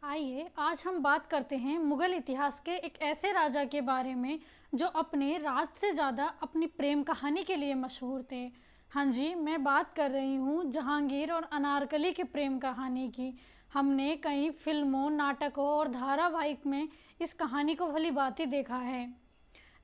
आइए आज हम बात करते हैं मुगल इतिहास के एक ऐसे राजा के बारे में जो अपने राज से ज़्यादा अपनी प्रेम कहानी के लिए मशहूर थे। हाँ जी, मैं बात कर रही हूँ जहांगीर और अनारकली की प्रेम कहानी की। हमने कई फिल्मों, नाटकों और धारावाहिक में इस कहानी को भली भांति देखा है।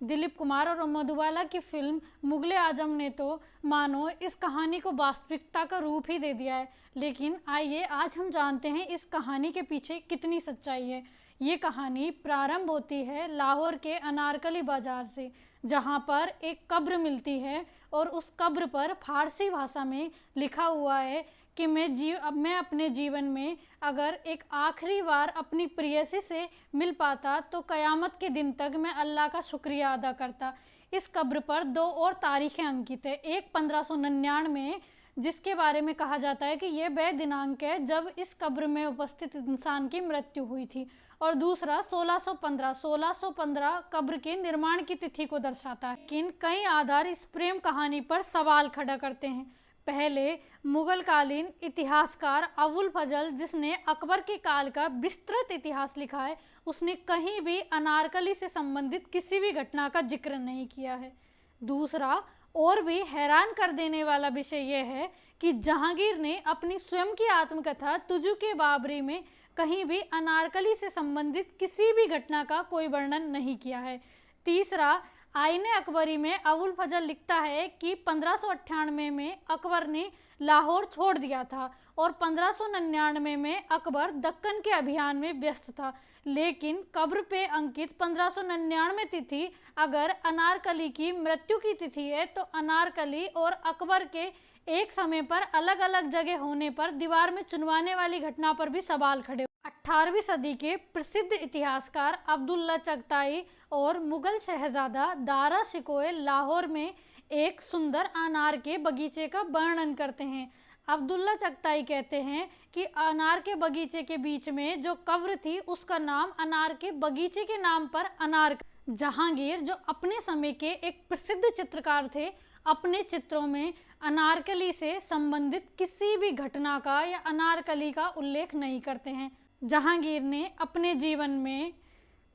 दिलीप कुमार और मधुबाला की फिल्म मुगले आजम ने तो मानो इस कहानी को वास्तविकता का रूप ही दे दिया है। लेकिन आइए आज हम जानते हैं इस कहानी के पीछे कितनी सच्चाई है। ये कहानी प्रारंभ होती है लाहौर के अनारकली बाजार से, जहाँ पर एक कब्र मिलती है और उस कब्र पर फारसी भाषा में लिखा हुआ है कि मैं अपने जीवन में अगर एक आखिरी बार अपनी प्रेयसी से मिल पाता तो क़यामत के दिन तक मैं अल्लाह का शुक्रिया अदा करता। इस कब्र पर दो और तारीखें अंकित है। एक 1599 जिसके बारे में कहा जाता है कि यह वह दिनांक है जब इस कब्र में उपस्थित इंसान की मृत्यु हुई थी, और दूसरा 1615 कब्र के निर्माण की तिथि को दर्शाता है। लेकिन कई आधार इस प्रेम कहानी पर सवाल खड़ा करते हैं। पहले मुगलकालीन इतिहासकार अबुल फजल, जिसने अकबर के काल का विस्तृत इतिहास लिखा है, उसने कहीं भी अनारकली से संबंधित किसी भी घटना का जिक्र नहीं किया है। दूसरा और भी हैरान कर देने वाला विषय यह है कि जहांगीर ने अपनी स्वयं की आत्मकथा तुजु के बाबरी में कहीं भी अनारकली से संबंधित किसी भी घटना का कोई वर्णन नहीं किया है। तीसरा, आईने अकबरी में अबुल फजल लिखता है कि 1598 में अकबर ने लाहौर छोड़ दिया था और 1599 में अकबर दक्कन के अभियान में व्यस्त था। लेकिन कब्र पे अंकित 1599 तिथि अगर अनारकली की मृत्यु की तिथि है तो अनारकली और अकबर के एक समय पर अलग अलग जगह होने पर दीवार में चुनवाने वाली घटना पर भी सवाल खड़े। 18वीं सदी के प्रसिद्ध इतिहासकार अब्दुल्ला चगताई और मुगल शहजादा दारा शिकोह लाहौर में एक सुंदर अनार के बगीचे का वर्णन करते हैं। अब्दुल्ला चगताई कहते हैं कि अनार के बगीचे के बीच में जो कब्र थी उसका नाम अनार के बगीचे के नाम पर अनार। जहांगीर, जो अपने समय के एक प्रसिद्ध चित्रकार थे, अपने चित्रों में अनारकली से संबंधित किसी भी घटना का या अनारकली का उल्लेख नहीं करते हैं। जहांगीर ने अपने जीवन में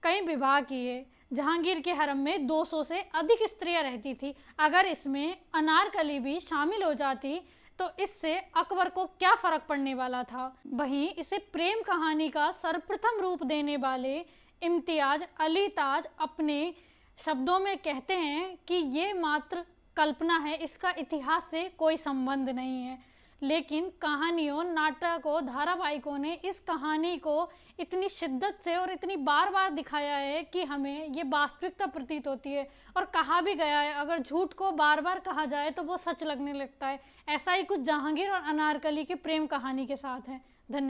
कई विवाह किए। जहांगीर के हरम में 200 से अधिक स्त्रियां रहती थी। अगर इसमें अनारकली भी शामिल हो जाती तो इससे अकबर को क्या फर्क पड़ने वाला था। वहीं इसे प्रेम कहानी का सर्वप्रथम रूप देने वाले इम्तियाज अली ताज अपने शब्दों में कहते हैं कि ये मात्र कल्पना है, इसका इतिहास से कोई संबंध नहीं है। लेकिन कहानियों, नाटकों, धारावाहिकों ने इस कहानी को इतनी शिद्दत से और इतनी बार बार दिखाया है कि हमें ये वास्तविकता प्रतीत होती है। और कहा भी गया है, अगर झूठ को बार बार कहा जाए तो वो सच लगने लगता है। ऐसा ही कुछ जहांगीर और अनारकली के प्रेम कहानी के साथ है।